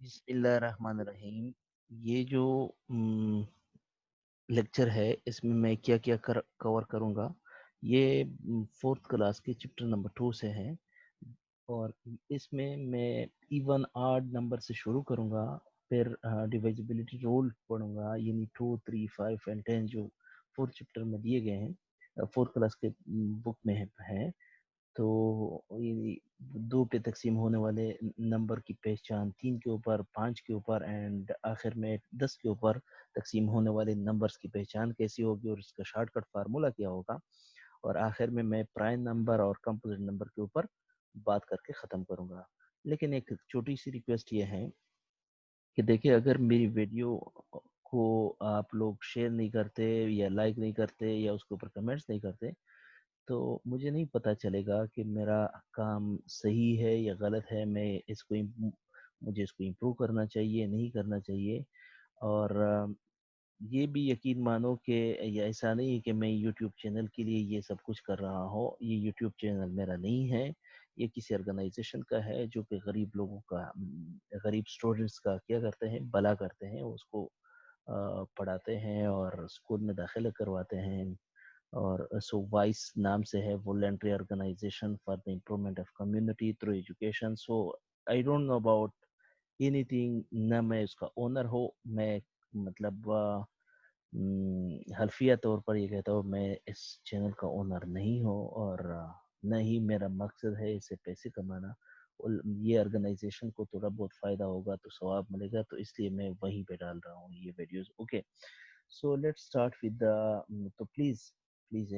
बिस्मिल्लाहिर्रहमानिर्रहीम। ये जो लेक्चर है इसमें मैं क्या क्या कवर करूँगा। ये फोर्थ क्लास के चैप्टर नंबर 2 से है और इसमें मैं इवन आड नंबर से शुरू करूँगा, फिर डिविजिबिलिटी रूल पढ़ूंगा, यानी 2, 3, 5 एंड 10 जो फोर्थ चैप्टर में दिए गए हैं, फोर्थ क्लास के बुक में है। तो ये दो पे तकसीम होने वाले नंबर की पहचान, 3 के ऊपर, 5 के ऊपर एंड आखिर में 10 के ऊपर तकसीम होने वाले नंबर्स की पहचान कैसी होगी और इसका शॉर्टकट फार्मूला क्या होगा, और आखिर में मैं प्राइम नंबर और कंपोजिट नंबर के ऊपर बात करके ख़त्म करूँगा। लेकिन एक छोटी सी रिक्वेस्ट ये है कि देखिए, अगर मेरी वीडियो को आप लोग शेयर नहीं करते या लाइक नहीं करते या उसके ऊपर कमेंट्स नहीं करते, तो मुझे नहीं पता चलेगा कि मेरा काम सही है या गलत है। मुझे इसको इम्प्रूव करना चाहिए, नहीं करना चाहिए। और ये भी यकीन मानो कि ये ऐसा नहीं है कि मैं यूट्यूब चैनल के लिए ये सब कुछ कर रहा हूँ। ये यूट्यूब चैनल मेरा नहीं है, ये किसी ऑर्गेनाइजेशन का है जो कि गरीब लोगों का, गरीब स्टूडेंट्स का क्या करते हैं, भला करते हैं, उसको पढ़ाते हैं और स्कूल में दाखिला करवाते हैं। और सो वाइस नाम से है, voluntary organization for the improvement of community through education. So I don't know about anything, ना मैं उसका ओनर हो। मैं मतलब हल्फिया तौर पर ये कहता हूँ, मैं इस चैनल का ओनर नहीं हूँ और न ही मेरा मकसद है इससे पैसे कमाना। और ये ऑर्गेनाइजेशन को थोड़ा बहुत फ़ायदा होगा तो सवाब मिलेगा, तो इसलिए मैं वहीं पे डाल रहा हूँ ये videos. Okay, so let's start with the तो please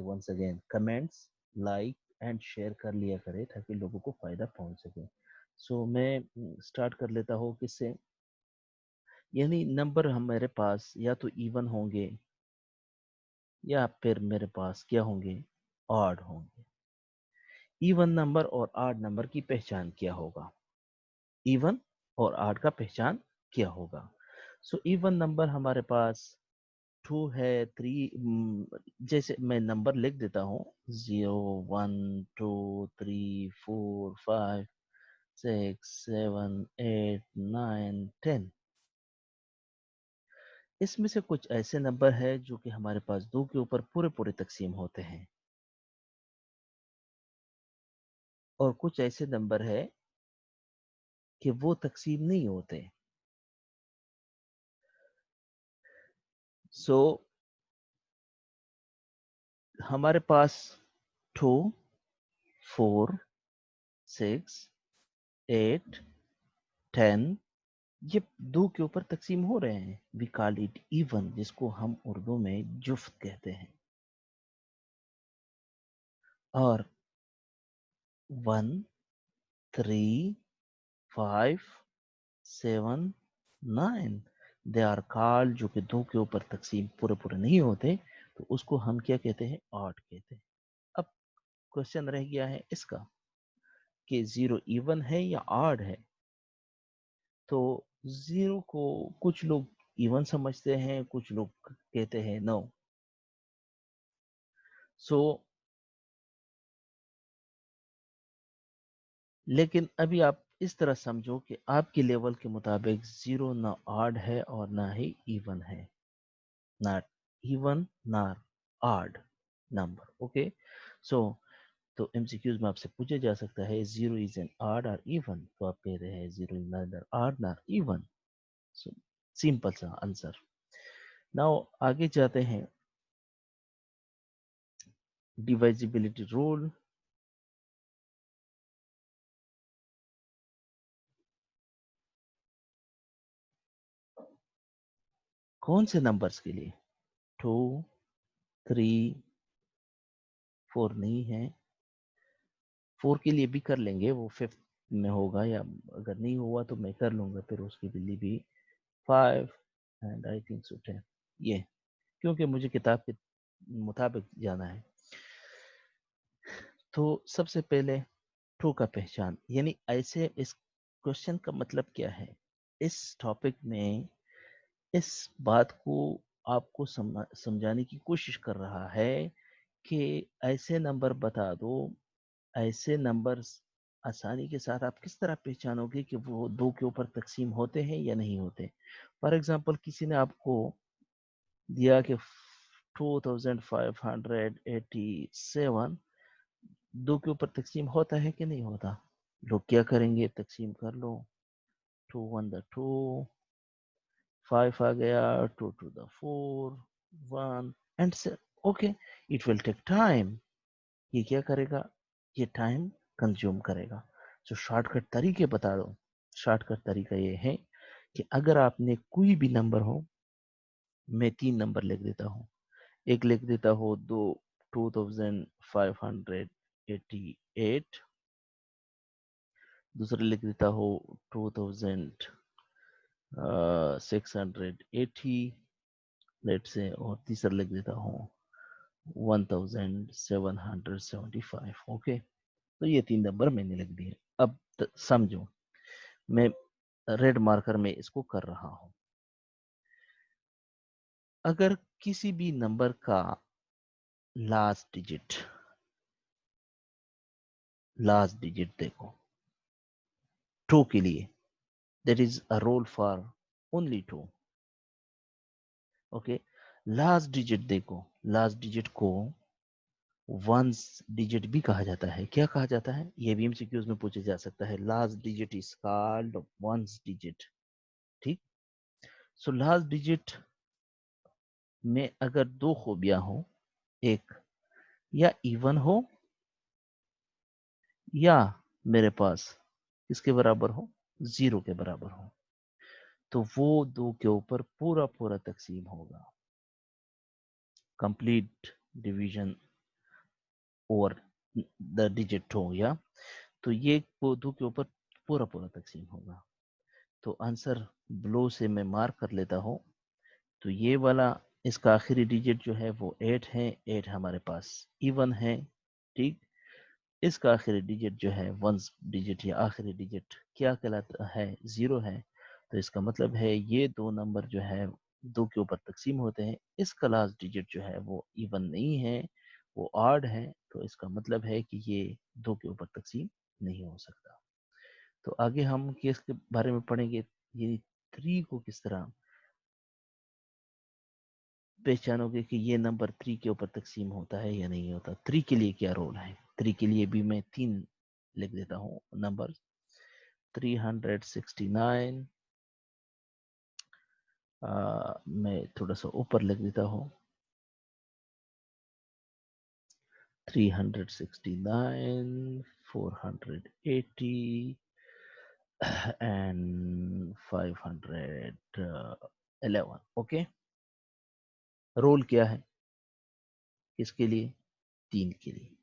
once again comments, like and share कर लिया करें ताकि लोगों को फायदा पहुंच सके। सो मैं स्टार्ट कर लेता हूँ किससे, यानी नंबर हमारे पास या तो इवन होंगे या फिर मेरे पास क्या होंगे, ऑड होंगे। इवन नंबर और ऑड नंबर की पहचान क्या होगा, इवन और ऑड का पहचान क्या होगा। सो इवन नंबर हमारे पास 2 है, 3, जैसे मैं नंबर लिख देता हूँ, 0, 1, 2, 3, 4, 5, 6, 7, 8, 9, 10। इसमें से कुछ ऐसे नंबर है जो कि हमारे पास 2 के ऊपर पूरे पूरे तकसीम होते हैं, और कुछ ऐसे नंबर है कि वो तकसीम नहीं होते। सो हमारे पास 2, 4, 6, 8, 10 ये 2 के ऊपर तकसीम हो रहे हैं। वी कॉल इट इवन, जिसको हम उर्दू में जुफ्त कहते हैं। और 1, 3, 5, 7, 9 दे आर कॉल्ड, जो कि 2 के ऊपर तकसीम पूरे पूरे नहीं होते, तो उसको हम क्या कहते हैं, ऑड कहते हैं। अब क्वेश्चन रह गया है इसका कि 0 इवन है या ऑड है। तो 0 को कुछ लोग इवन समझते हैं, कुछ लोग कहते हैं नो। सो लेकिन अभी आप इस तरह समझो कि आपके लेवल के मुताबिक 0 ना ऑड है और ना ही इवन है, नॉट इवन ना ऑड नंबर। ओके, सो तो एमसीक्यूज में आपसे पूछा जा सकता है 0 इज एन ऑड और इवन, तो आप कह रहे हैं 0 is neither odd nor even. So simple सा आंसर। नाउ आगे जाते हैं, डिवाइजिबिलिटी रूल। कौन से नंबर्स के लिए, 2, 3, 4 नहीं है, 4 के लिए भी कर लेंगे, वो फिफ्थ में होगा, या अगर नहीं हुआ तो मैं कर लूंगा फिर उसके लिए भी 5 एंड आई थिंक सो 10। ये क्योंकि मुझे किताब के मुताबिक जाना है। तो सबसे पहले ट्रू का पहचान, यानी ऐसे इस क्वेश्चन का मतलब क्या है, इस टॉपिक में इस बात को आपको समझाने की कोशिश कर रहा है कि ऐसे नंबर बता दो, ऐसे नंबर्स आसानी के साथ आप किस तरह पहचानोगे कि वो 2 के ऊपर तकसीम होते हैं या नहीं होते? फॉर एग्जांपल किसी ने आपको दिया कि 2587 2 के ऊपर तकसीम होता है कि नहीं होता? लोग क्या करेंगे? तकसीम कर लो, 2 1 द 2, 5 आ गया, 2 2 द 4, 1 एंड से okay, it will take time. ये क्या करेगा? ये टाइम कंज्यूम करेगा। जो शॉर्टकट तरीके बता दो। शॉर्टकट तरीका ये है कि अगर आपने कोई भी नंबर हो, मैं 3 नंबर लिख देता हूँ। एक लिख देता हूँ 2588, दूसरा लिख देता हूँ 2680 लेट से, और तीसरा लिख देता हूँ 1775। ओके, तो ये 3 नंबर मैंने लिख दिए। अब समझो, मैं रेड मार्कर में इसको कर रहा हूं। अगर किसी भी नंबर का लास्ट डिजिट देखो 2 के लिए, that is a role for only 2। Okay, last digit देखो, लास्ट डिजिट को वंस डिजिट भी कहा जाता है। क्या कहा जाता है? ये भी एमसीक्यूज में पूछा जा सकता है। Last digit is called ones digit. ठीक, सो लास्ट डिजिट में अगर 2 खूबियां हो, एक या इवन हो या मेरे पास किसके बराबर हो, 0 के बराबर हो, तो वो 2 के ऊपर पूरा पूरा तकसीम होगा। कंप्लीट डिवीजन और द डिजिट हो गया, तो ये वो 2 के ऊपर पूरा पूरा तकसीम होगा। तो आंसर ब्लो से मैं मार्क कर लेता हूँ। तो ये वाला, इसका आखिरी डिजिट जो है वो 8 है। 8 हमारे पास इवन है। ठीक, इसका आखिरी डिजिट जो है वंस डिजिट या आखिरी डिजिट क्या कहलाता है? 0 है। तो इसका मतलब है ये 2 नंबर जो है 2 के ऊपर तकसीम होते हैं। इसका लास्ट डिजिट जो है वो इवन नहीं है, वो ऑड है। तो इसका मतलब है कि ये 2 के ऊपर तकसीम नहीं हो सकता। तो आगे हम केस के बारे में पढ़ेंगे, ये 3 को किस तरह पहचानोगे कि ये नंबर 3 के ऊपर तकसीम होता है या नहीं होता। 3 के लिए क्या रोल है? 3 के लिए भी मैं 3 लिख देता हूँ नंबर। 369, मैं थोड़ा सा ऊपर लिख देता हूँ, 369, 480 एंड 511। ओके, रोल क्या है किसके लिए? 3 के लिए।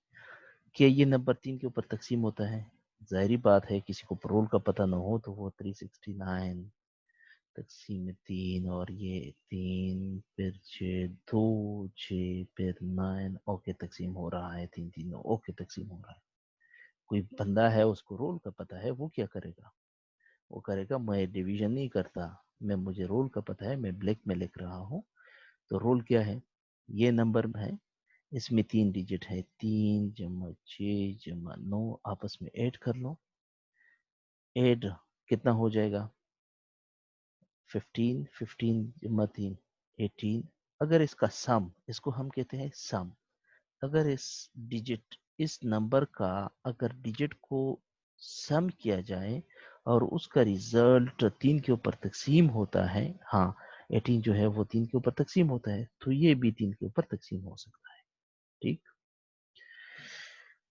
क्या ये नंबर 3 के ऊपर तकसीम होता है? जाहिर बात है, किसी को रोल का पता ना हो तो वो 369 तकसीम 3, और ये 3 फिर 6, 2 6 फिर 9, ओके तकसीम हो रहा है, 3 3 ओके तकसीम हो रहा है। कोई बंदा है उसको रोल का पता है, वो क्या करेगा? वो करेगा, मैं डिवीजन नहीं करता, मैं मुझे रोल का पता है, मैं ब्लैक में लिख रहा हूँ। तो रोल क्या है? ये नंबर है, इसमें 3 डिजिट है, 3 जमा 6 जमा 9, आपस में ऐड कर लो। ऐड कितना हो जाएगा? 15, 15 जमा 3 18। अगर इसका सम, इसको हम कहते हैं सम, अगर इस नंबर का अगर डिजिट को सम किया जाए और उसका रिजल्ट 3 के ऊपर तकसीम होता है, हाँ 18 जो है वो 3 के ऊपर तकसीम होता है, तो ये भी 3 के ऊपर तकसीम हो सकता है। ठीक,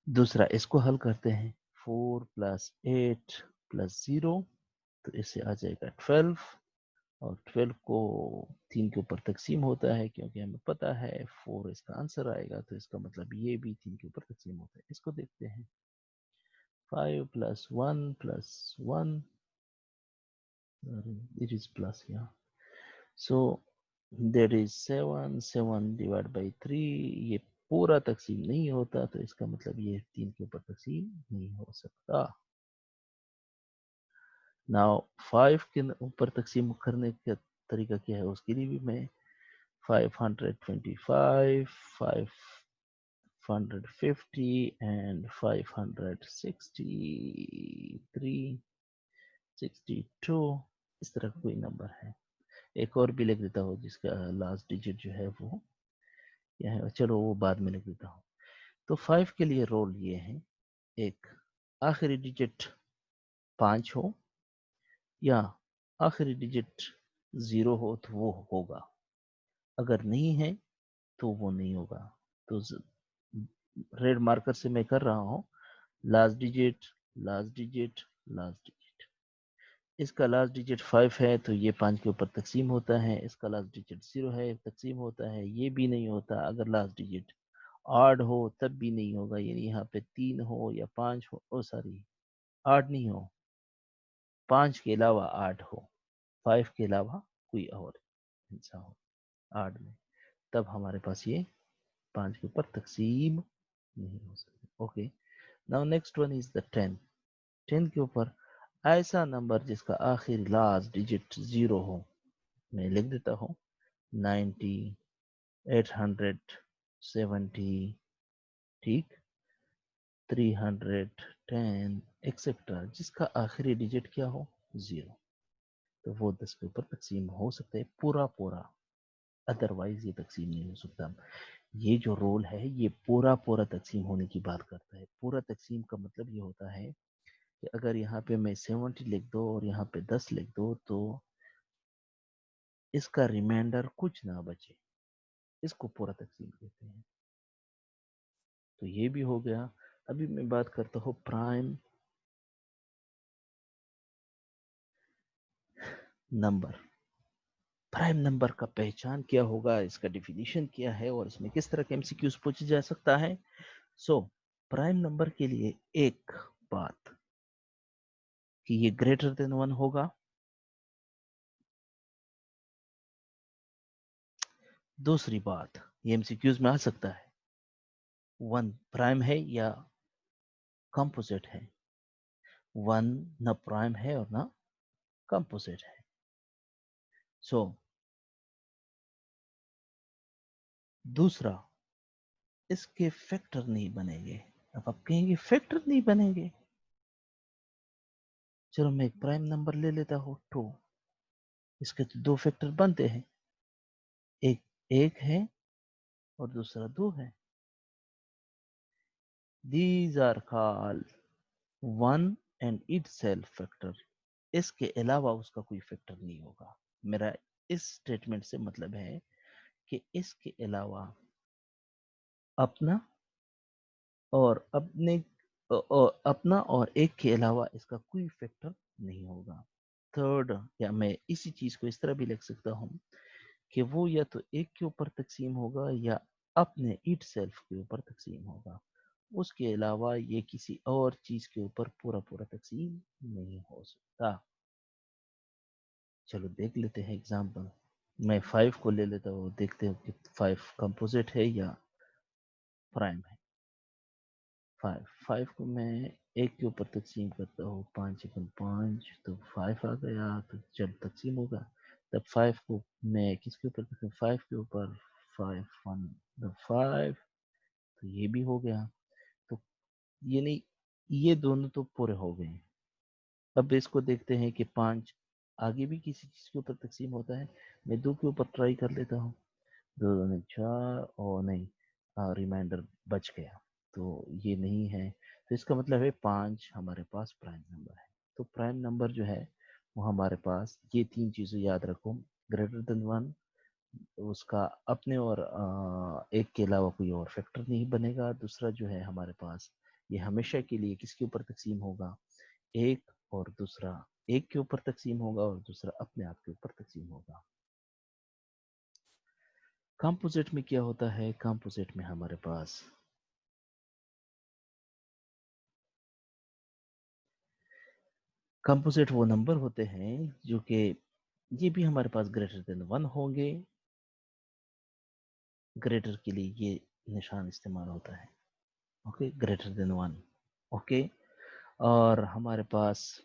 दूसरा इसको हल करते हैं। 4 प्लस 8 प्लस 0, तो इससे आ जाएगा 12, और 12 को 3 के ऊपर तकसीम होता है, क्योंकि हमें पता है 4 इसका आंसर आएगा, तो इसका मतलब ये भी 3 के ऊपर तकसीम होता है। इसको देखते हैं। 5 plus 1 plus 1, it is plus, yeah, so there is 7, 7 divided by 3, ये पूरा तकसीम नहीं होता, तो इसका मतलब ये 3 के ऊपर तकसीम नहीं हो सकता। नाउ 5 के ऊपर तकसीम करने का तरीका क्या है, उसके लिए भी मैं 525, 550 and 563 62 इस तरह का कोई नंबर है। एक और भी लिख देता हूँ जिसका लास्ट डिजिट जो है वो क्या है, चलो वो बाद में लिख देता हूँ। तो 5 के लिए रोल ये है, एक आखिरी डिजिट 5 हो या आखिरी डिजिट 0 हो तो वो होगा, अगर नहीं है तो वो नहीं होगा। तो रेड मार्कर से मैं कर रहा हूँ last digit last digit last digit. इसका लास्ट डिजिट 5 है तो ये 5 के ऊपर तकसीम होता है, इसका लास्ट डिजिट 0 है तकसीम होता है, ये भी नहीं होता। अगर लास्ट डिजिट आड हो तब भी नहीं होगा, यानी यहाँ पे 3 हो या 5 हो, ओ सॉरी आड नहीं हो, 5 के अलावा 8 हो, 5 के अलावा कोई और हिस्सा हो 8 में, तब हमारे पास ये 5 के ऊपर तकसीम नहीं हो सकती। Okay, now next one is the 10। 10 के ऊपर ऐसा नंबर जिसका आखिरी लास्ट डिजिट 0 हो, मैं लिख देता हूँ 90 870 ठीक 310 एक्सेट्रा, जिसका आखिरी डिजिट क्या हो 0, तो वो 10 के ऊपर तकसीम हो सकता है पूरा पूरा, अदरवाइज ये तकसीम नहीं हो सकता। ये जो रोल है ये पूरा पूरा तकसीम होने की बात करता है। पूरा तकसीम का मतलब ये होता है कि अगर यहाँ पे मैं 70 लिख दो और यहाँ पे 10 लिख दो तो इसका रिमाइंडर कुछ ना बचे, इसको पूरा तकसीम कहते हैं। तो ये भी हो गया। अभी मैं बात करता हूँ प्राइम नंबर। प्राइम नंबर का पहचान क्या होगा, इसका डिफिनीशन क्या है और इसमें किस तरह के एमसीक्यूज पूछे जा सकता है। सो प्राइम नंबर के लिए एक बात कि ये ग्रेटर देन 1 होगा, दूसरी बात ये एमसीक्यूज में आ सकता है 1 प्राइम है या कंपोजिट है, 1 ना प्राइम है और ना कंपोजिट है। सो दूसरा इसके फैक्टर नहीं बनेंगे। अब आप कहेंगे फैक्टर नहीं बनेंगे, चलो मैं एक प्राइम नंबर ले लेता हूँ 2, इसके तो 2 फैक्टर बनते हैं, एक 1 है और दूसरा 2 है। These are called one and itself factor। इसके अलावा उसका कोई फैक्टर नहीं होगा। मेरा इस स्टेटमेंट से मतलब है कि इसके अलावा अपना और अपना और एक के अलावा इसका कोई फैक्टर नहीं होगा। थर्ड, या मैं इसी चीज को इस तरह भी लिख सकता हूँ कि वो या तो एक के ऊपर तकसीम होगा या अपने इट सेल्फ के ऊपर तकसीम होगा, उसके अलावा ये किसी और चीज के ऊपर पूरा पूरा तकसीम नहीं हो सकता। चलो देख लेते हैं एग्जाम्पल। मैं 5 को ले लेता हूँ, देखते हो कि 5 कंपोजिट है या प्राइम है। 5 को मैं एक के ऊपर तकसीम करता हूँ, 5 तो 5 आ गया, तो जब तकसीम होगा तब 5 को मैं किसके ऊपर तकसीम, 5 के ऊपर 5 तो ये भी हो गया। तो ये नहीं, ये दोनों तो पूरे हो गए। अब इसको देखते हैं कि 5 आगे भी किसी चीज के ऊपर तकसीम होता है। मैं 2 के ऊपर ट्राई कर लेता हूँ, 2 4 और नहीं, रिमाइंडर बच गया, तो ये नहीं है। तो इसका मतलब है 5 हमारे पास प्राइम नंबर है। तो प्राइम नंबर जो है वो हमारे पास ये 3 चीजें याद रखो, ग्रेटर देन 1, उसका अपने और एक के अलावा कोई और फैक्टर नहीं बनेगा। दूसरा जो है हमारे पास ये हमेशा के लिए किसके ऊपर तकसीम होगा, एक, और दूसरा एक के ऊपर तकसीम होगा और दूसरा अपने आप के ऊपर तकसीम होगा। कंपोजिट में क्या होता है, कंपोजिट में हमारे पास कंपोजिट वो नंबर होते हैं जो कि ये भी हमारे पास ग्रेटर देन 1 होंगे। ग्रेटर के लिए ये निशान इस्तेमाल होता है, ओके, ग्रेटर देन 1, ओके। और हमारे पास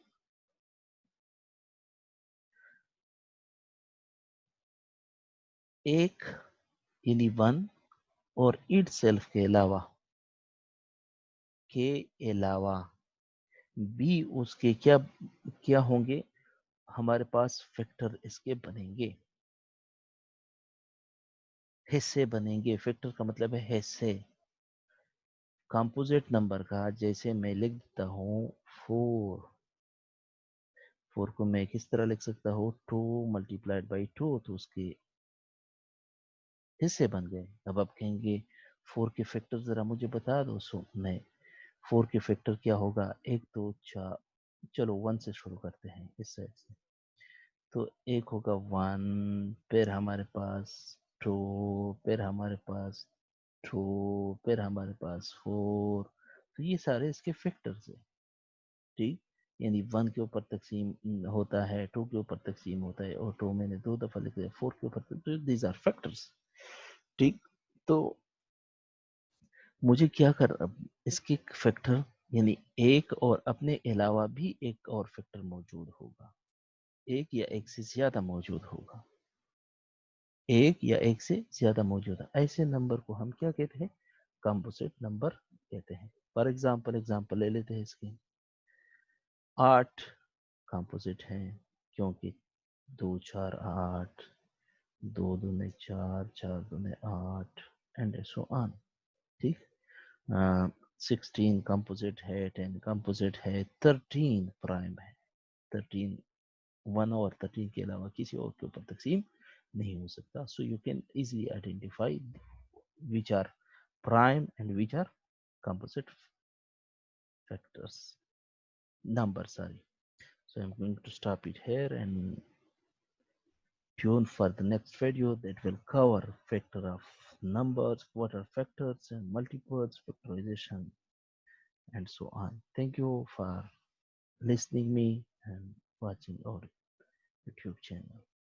एक यानी 1 और इट सेल्फ के अलावा के अलावा बी उसके क्या क्या होंगे, हमारे पास फैक्टर इसके बनेंगे, हिस्से बनेंगे। फैक्टर का मतलब है हिस्से। कंपोजिट नंबर का जैसे मैं लिख देता हूँ 4, 4 को मैं किस तरह लिख सकता हूँ, 2 मल्टीप्लाइड बाई 2, तो उसके हिस्से बन गए। अब आप कहेंगे 4 के फैक्टर जरा मुझे बता दो। सो मैं 4 के फैक्टर क्या होगा, 1 2 4, चलो 1 से शुरू करते हैं इस साइड से। तो एक होगा 1, फिर हमारे पास 2, फिर हमारे पास 2, फिर हमारे पास 4। तो ये सारे इसके फैक्टर्स है। ठीक, यानी 1 के ऊपर तकसीम होता है, 2 के ऊपर तकसीम होता है, और 2 मैंने 2 दफा लिख दिया, 4 के ऊपर, तो दीज आर फैक्टर्स। ठीक, तो मुझे क्या कर, अब इसके फैक्टर यानी एक और अपने अलावा भी एक और फैक्टर मौजूद होगा, एक या एक से ज्यादा मौजूद होगा, एक या एक से ज्यादा मौजूद है। ऐसे नंबर को हम क्या कहते हैं, कंपोजिट नंबर कहते हैं। फॉर एग्जाम्पल एग्जाम्पल ले लेते हैं इसकी, 8 कंपोजिट है, क्योंकि 2 4 8, 2 दूने 4, 4 दूने 8, एंड सो ऑन। ठीक, 16 कंपोजिट है, 10 कंपोजिट है, 13 प्राइम है। 13 1 और 13 के अलावा किसी और के ऊपर तकसीम नहीं हो सकता। So you can easily identify which are prime and which are composite factors, numbers, sorry. So I'm going to stop it here and tune for the next video that will cover factor of numbers, what are factors and multiples, factorization, and so on. Thank you for listening me and watching our YouTube channel.